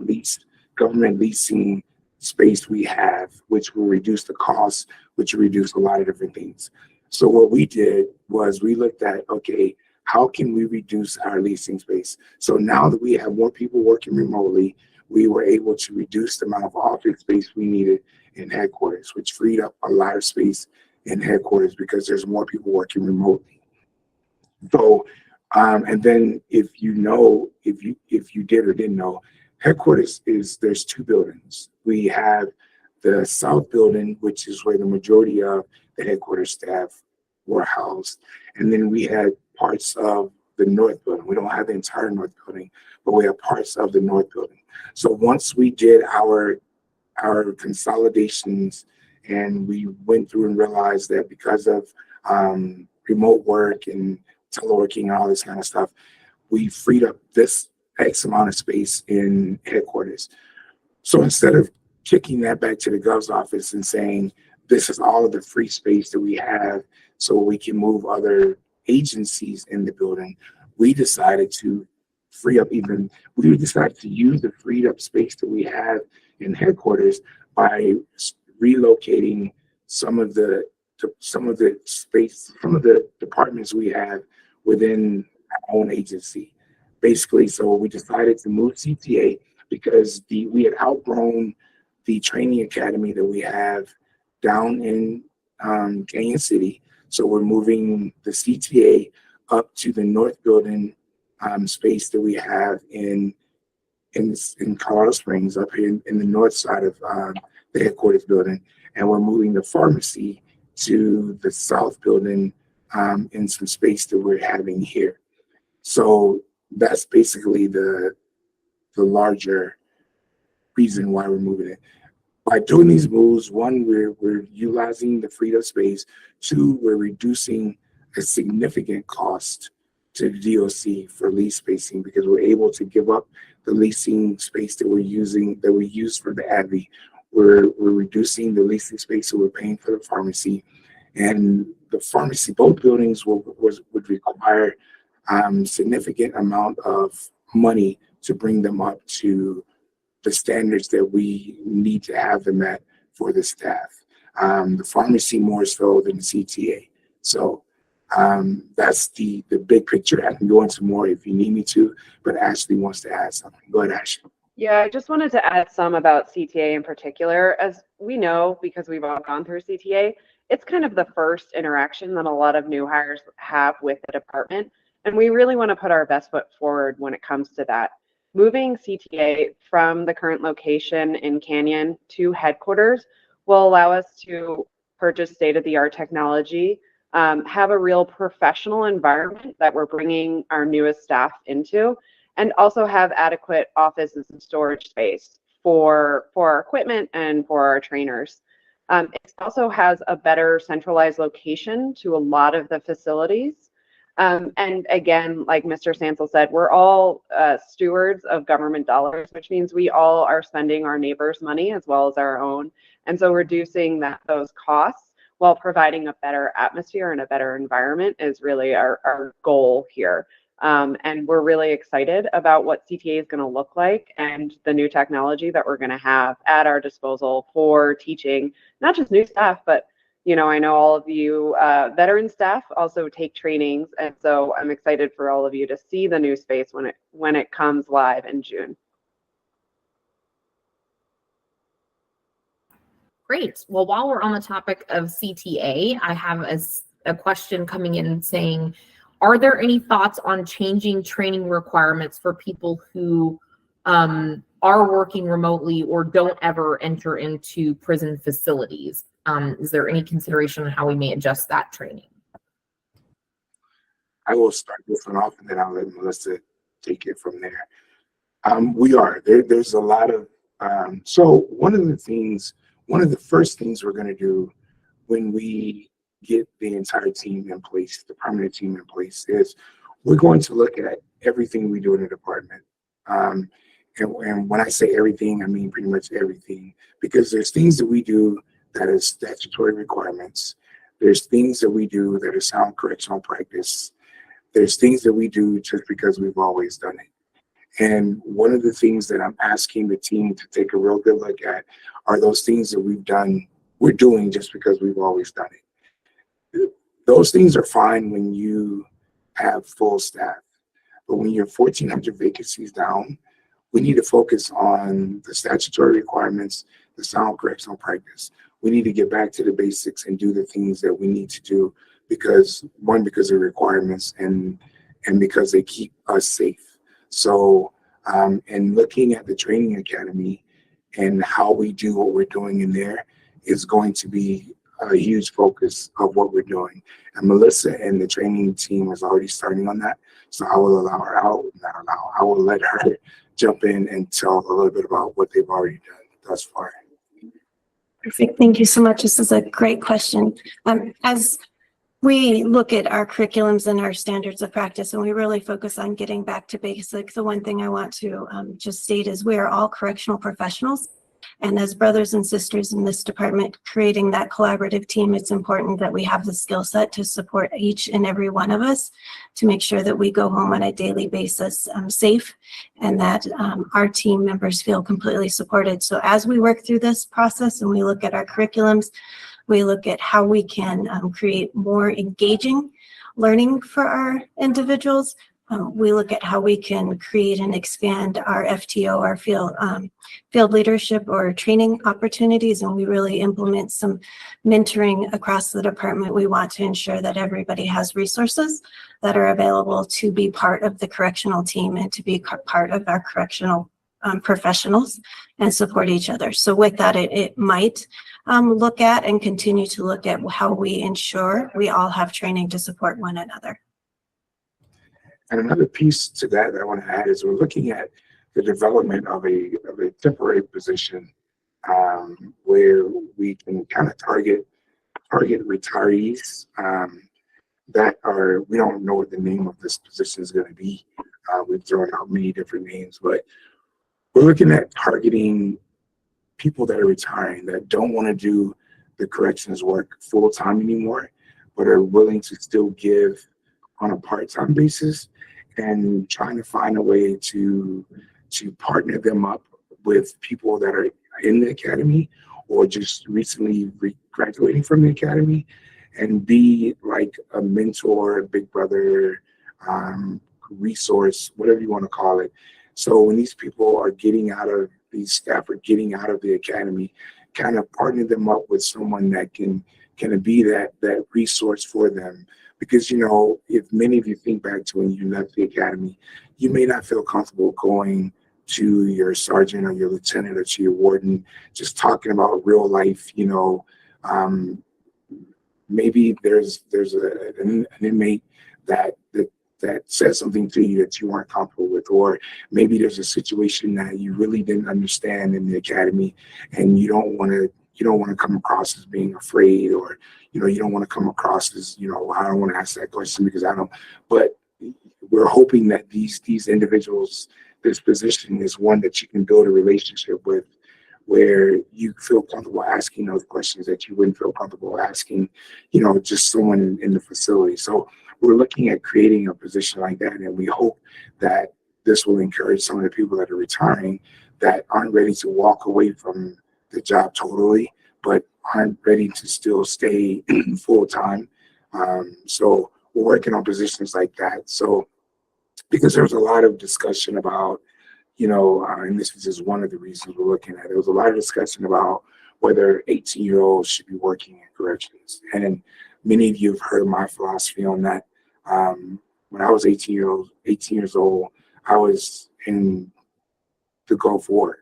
government leasing space we have, which will reduce the cost, which will reduce a lot of different things. So what we did was we looked at, okay, how can we reduce our leasing space? So now that we have more people working remotely, we were able to reduce the amount of office space we needed in headquarters, which freed up a lot of space in headquarters because there's more people working remotely. So, and then if you did or didn't know, headquarters there's two buildings. We have the South building, which is where the majority of the headquarters staff were housed. And then we had parts of the North building. We don't have the entire North building, but we have parts of the North building. So once we did our consolidations and we went through and realized that because of remote work and teleworking and all this kind of stuff, we freed up this X amount of space in headquarters. So instead of kicking that back to the gov's office and saying, this is all of the free space that we have so we can move other agencies in the building, we decided to decided to use the freed up space that we have in headquarters by relocating some of the departments we have within our own agency. Basically, so we decided to move CTA because we had outgrown the training academy that we have down in Canyon City. So we're moving the CTA up to the North building space that we have in Colorado Springs, up here in the north side of the headquarters building. And we're moving the pharmacy to the South building in some space that we're having here. So that's basically the larger reason why we're moving it. By doing these moves, one, we're utilizing the freed up space. Two, we're reducing a significant cost to the DOC for lease spacing because we're able to give up the leasing space that we use for the AbbVie. We're reducing the leasing space that we're paying for the pharmacy, and the pharmacy, both buildings would require significant amount of money to bring them up to the standards that we need to have them at for the staff. The pharmacy more so than the CTA. So that's the big picture. I can go into more if you need me to, but Ashley wants to add something. Go ahead, Ashley. Yeah, I just wanted to add some about CTA in particular. As we know, because we've all gone through CTA, it's kind of the first interaction that a lot of new hires have with the department. And we really want to put our best foot forward when it comes to that. Moving CTA from the current location in Canyon to headquarters will allow us to purchase state-of-the-art technology, have a real professional environment that we're bringing our newest staff into, and also have adequate offices and storage space for our equipment and for our trainers. It also has a better centralized location to a lot of the facilities. And again, like Mr. Sansel said, we're all stewards of government dollars, which means we all are spending our neighbors' money as well as our own. And so reducing those costs while providing a better atmosphere and a better environment is really our goal here. And we're really excited about what CTA is going to look like and the new technology that we're going to have at our disposal for teaching, not just new staff, but I know all of you veteran staff also take trainings, and so I'm excited for all of you to see the new space when it comes live in June. Great. Well, while we're on the topic of CTA, I have a question coming in saying, are there any thoughts on changing training requirements for people who are working remotely or don't ever enter into prison facilities? Is there any consideration on how we may adjust that training? I will start this one off and then I'll let Melissa take it from there. There's a lot of, so one of the first things we're going to do when we get the entire team in place, the permanent team in place, is we're going to look at everything we do in the department. And when I say everything, I mean pretty much everything, because there's things that we do that is statutory requirements. There's things that we do that are sound correctional practice. There's things that we do just because we've always done it. And one of the things that I'm asking the team to take a real good look at are those things that we're doing just because we've always done it. Those things are fine when you have full staff, but when you're 1,400 vacancies down, we need to focus on the statutory requirements, the sound correctional practice. We need to get back to the basics and do the things that we need to do because of requirements and because they keep us safe. So, and looking at the training academy and how we do what we're doing in there is going to be a huge focus of what we're doing. And Melissa and the training team is already starting on that. So I will I will let her jump in and tell a little bit about what they've already done thus far. Perfect. Thank you so much. This is a great question. As we look at our curriculums and our standards of practice, and we really focus on getting back to basics, the one thing I want to just state is we are all correctional professionals. And as brothers and sisters in this department, creating that collaborative team, it's important that we have the skill set to support each and every one of us to make sure that we go home on a daily basis safe and that our team members feel completely supported. So as we work through this process and we look at our curriculums, we look at how we can create more engaging learning for our individuals. We look at how we can create and expand our FTO, our field leadership or training opportunities, and we really implement some mentoring across the department. We want to ensure that everybody has resources that are available to be part of the correctional team and to be part of our correctional professionals and support each other. So with that, it might look at and continue to look at how we ensure we all have training to support one another. And another piece to that I want to add is we're looking at the development of a temporary position where we can kind of target retirees that are, we don't know what the name of this position is going to be. We've thrown out many different names, but we're looking at targeting people that are retiring that don't want to do the corrections work full time anymore, but are willing to still give on a part-time basis, and trying to find a way to partner them up with people that are in the academy or just recently graduating from the academy and be like a mentor, big brother, resource, whatever you want to call it. So when these people are these staff are getting out of the academy, kind of partner them up with someone that can be that resource for them. Because, you know, if many of you think back to when you left the academy, you may not feel comfortable going to your sergeant or your lieutenant or to your warden, just talking about real life, you know. Maybe there's an inmate that said something to you that you weren't comfortable with, or maybe there's a situation that you really didn't understand in the academy and you don't want to come across as being afraid, or you don't want to come across as, I don't want to ask that question because I don't. But we're hoping that these individuals, this position is one that you can build a relationship with, where you feel comfortable asking those questions that you wouldn't feel comfortable asking, just someone in the facility. So we're looking at creating a position like that, and we hope that this will encourage some of the people that are retiring that aren't ready to walk away from the job totally, but aren't ready to still stay full time. So we're working on positions like that. So because there's a lot of discussion about, and this is just one of the reasons we're looking at it. There was a lot of discussion about whether 18-year-olds should be working in corrections. And many of you have heard my philosophy on that. When I was 18 years old, I was in the Gulf War.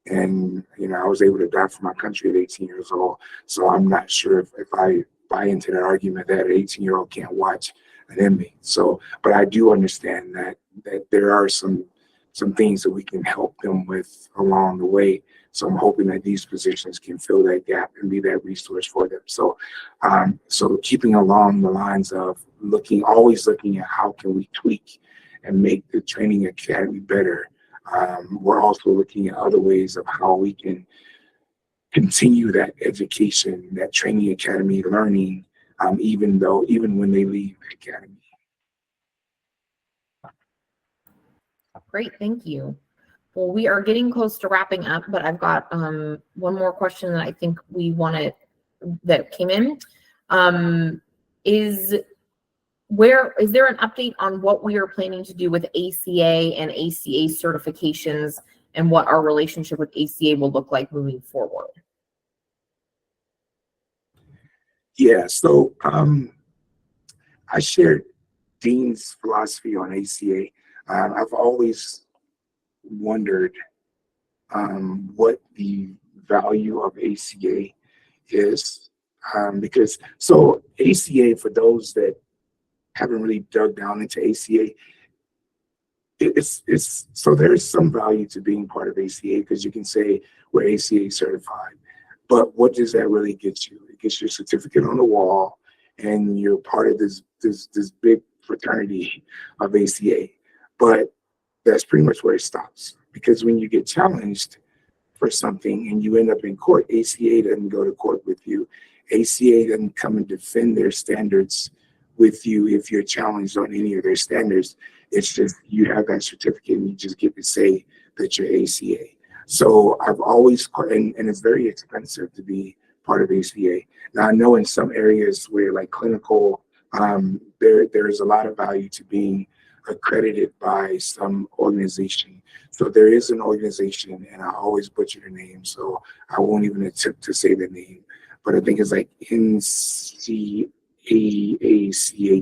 And, I was able to die for my country at 18 years old. So I'm not sure if I buy into that argument that an 18-year-old can't watch an inmate. So, but I do understand that there are some things that we can help them with along the way. So I'm hoping that these positions can fill that gap and be that resource for them. So, so keeping along the lines of always looking at how can we tweak and make the training academy better. We're also looking at other ways of how we can continue that education, that training academy learning, even when they leave the academy. Great, thank you. Well, we are getting close to wrapping up, but I've got one more question that I think that came in. Is there an update on what we are planning to do with ACA and ACA certifications and what our relationship with ACA will look like moving forward? Yeah, so I shared Dean's philosophy on ACA. I've always wondered what the value of ACA is, because ACA, for those that haven't really dug down into ACA, so there's some value to being part of ACA because you can say we're ACA certified, but what does that really get you? It gets your certificate on the wall, and you're part of this big fraternity of ACA. But that's pretty much where it stops, because when you get challenged for something and you end up in court, ACA doesn't go to court with you. ACA doesn't come and defend their standards with you if you're challenged on any of their standards. It's just you have that certificate and you just get to say that you're ACA. So I've always, and it's very expensive to be part of ACA. Now I know in some areas where like clinical, there's a lot of value to being accredited by some organization. So there is an organization, and I always butcher the name, so I won't even attempt to say the name, but I think it's like NCAACH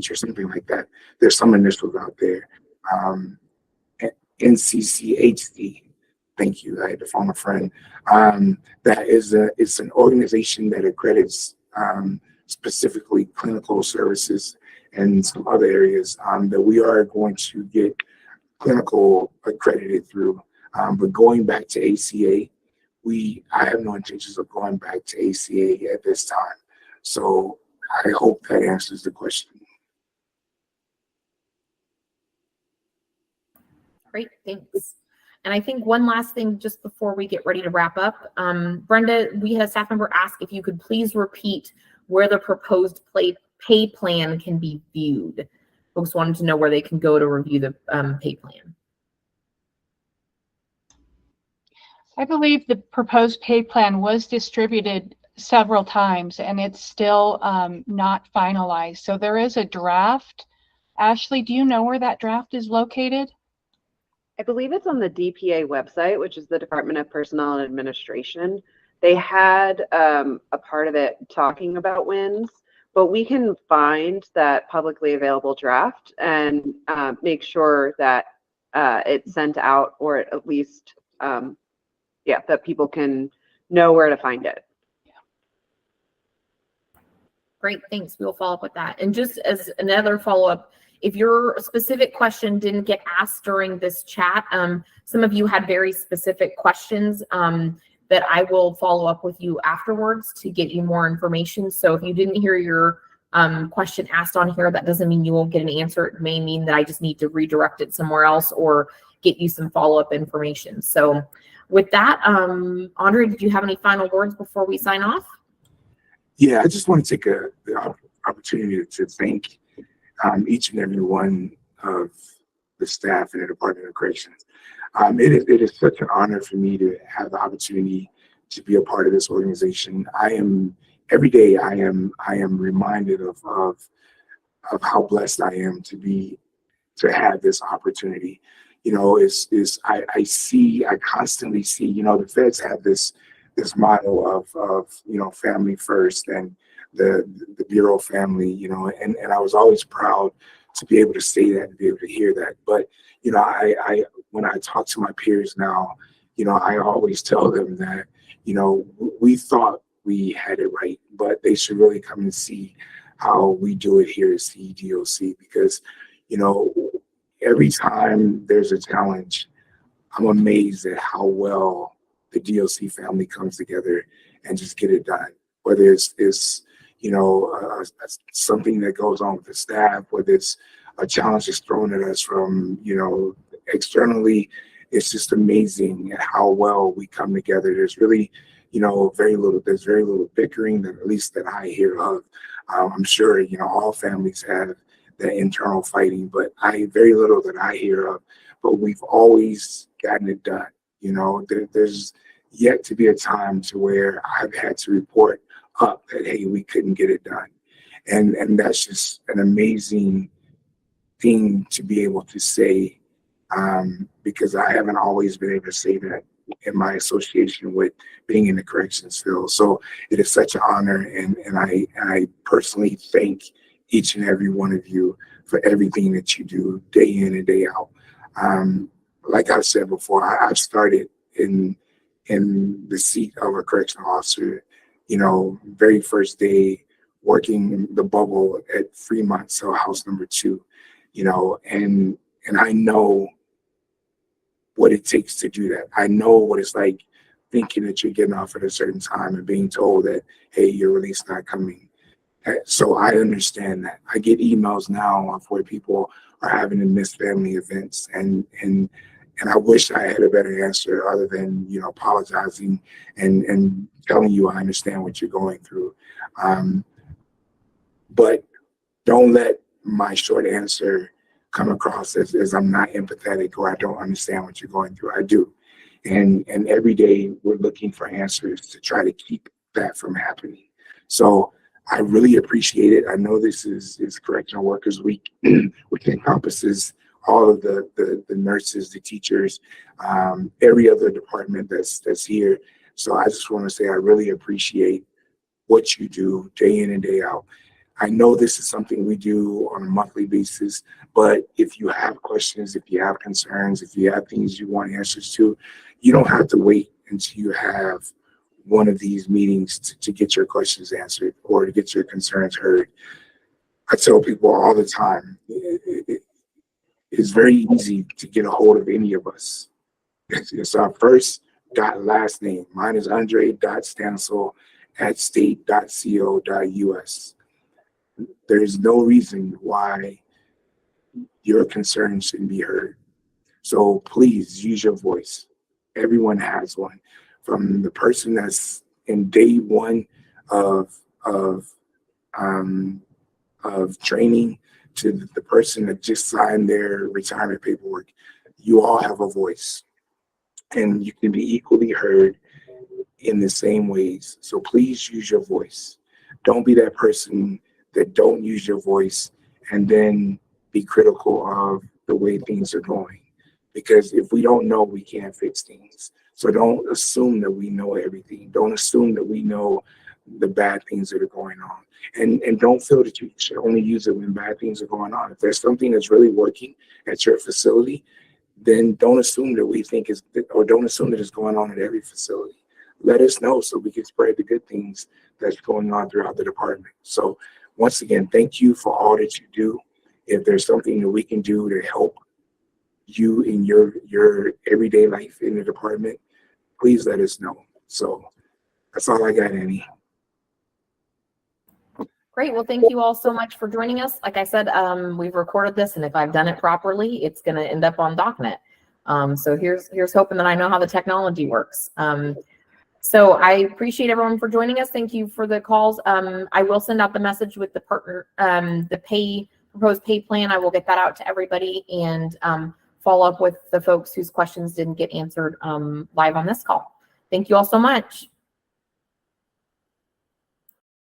or something like that. There's some initials out there. NCCHD. Thank you. I had to phone a friend. It's an organization that accredits specifically clinical services and some other areas that we are going to get clinical accredited through. But going back to ACA, I have no intentions of going back to ACA at this time. So I hope that answers the question. Great, thanks. And I think one last thing just before we get ready to wrap up, Brenda, we had a staff member ask if you could please repeat where the proposed pay plan can be viewed. Folks wanted to know where they can go to review the pay plan. I believe the proposed pay plan was distributed several times and it's still not finalized. So there is a draft. Ashley, do you know where that draft is located? I believe it's on the DPA website, which is the Department of Personnel and Administration. They had a part of it talking about WINS, but we can find that publicly available draft and make sure that it's sent out, or at least, that people can know where to find it. Great, thanks. We'll follow up with that. And just as another follow-up, if your specific question didn't get asked during this chat, some of you had very specific questions that I will follow up with you afterwards to get you more information. So if you didn't hear your question asked on here, that doesn't mean you won't get an answer. It may mean that I just need to redirect it somewhere else or get you some follow-up information. So with that, Andre, did you have any final words before we sign off? Yeah, I just want to take the opportunity to thank each and every one of the staff in the Department of Corrections. It is such an honor for me to have the opportunity to be a part of this organization. Every day I am reminded of how blessed I am to have this opportunity. I constantly see, the feds have this model of family first and the Bureau family, and I was always proud to be able to say that, to be able to hear that. But, when I talk to my peers now, I always tell them that, we thought we had it right, but they should really come and see how we do it here at CEDOC, because, every time there's a challenge, I'm amazed at how well the DOC family comes together and just get it done. Whether it's something that goes on with the staff, whether it's a challenge that's thrown at us from, externally, it's just amazing at how well we come together. There's really, there's very little bickering, that at least that I hear of. I'm sure, all families have that internal fighting, but very little that I hear of. But we've always gotten it done. There's yet to be a time to where I've had to report up that, hey, we couldn't get it done. And that's just an amazing thing to be able to say, because I haven't always been able to say that in my association with being in the corrections field. So it is such an honor, and I personally thank each and every one of you for everything that you do day in and day out. Like I said before, I've started in the seat of a correctional officer, very first day working the bubble at Fremont Cell House number 2, and I know what it takes to do that. I know what it's like thinking that you're getting off at a certain time and being told that, hey, your release not coming. So I understand that. I get emails now of where people are having to miss family events, and I wish I had a better answer other than, apologizing and telling you I understand what you're going through. But don't let my short answer come across as I'm not empathetic or I don't understand what you're going through. I do. And every day we're looking for answers to try to keep that from happening. So I really appreciate it. I know this is Correctional Workers Week, which encompasses all of the nurses, the teachers, every other department that's here. So I just want to say I really appreciate what you do day in and day out. I know this is something we do on a monthly basis, but if you have questions, if you have concerns, if you have things you want answers to, you don't have to wait until you have one of these meetings to get your questions answered or to get your concerns heard. I tell people all the time, it's very easy to get a hold of any of us. It's our first dot last name. Mine is andre.stancil@state.co.us. There's no reason why your concerns shouldn't be heard. So please use your voice. Everyone has one. From the person that's in day one of training to the person that just signed their retirement paperwork, you all have a voice, and you can be equally heard in the same ways. So please use your voice. Don't be that person that don't use your voice and then be critical of the way things are going. Because if we don't know, we can't fix things. So don't assume that we know everything. Don't assume that we know the bad things that are going on. And don't feel that you should only use it when bad things are going on. If there's something that's really working at your facility, then don't assume that don't assume that it's going on at every facility. Let us know so we can spread the good things that's going on throughout the department. So once again, thank you for all that you do. If there's something that we can do to help you in your everyday life in the department, please let us know. So that's all I got, Annie. Great. Well, thank you all so much for joining us. Like I said, we've recorded this, and if I've done it properly, it's going to end up on DocNet. So here's hoping that I know how the technology works. So I appreciate everyone for joining us. Thank you for the calls. I will send out the message with the proposed pay plan. I will get that out to everybody and follow up with the folks whose questions didn't get answered live on this call. Thank you all so much.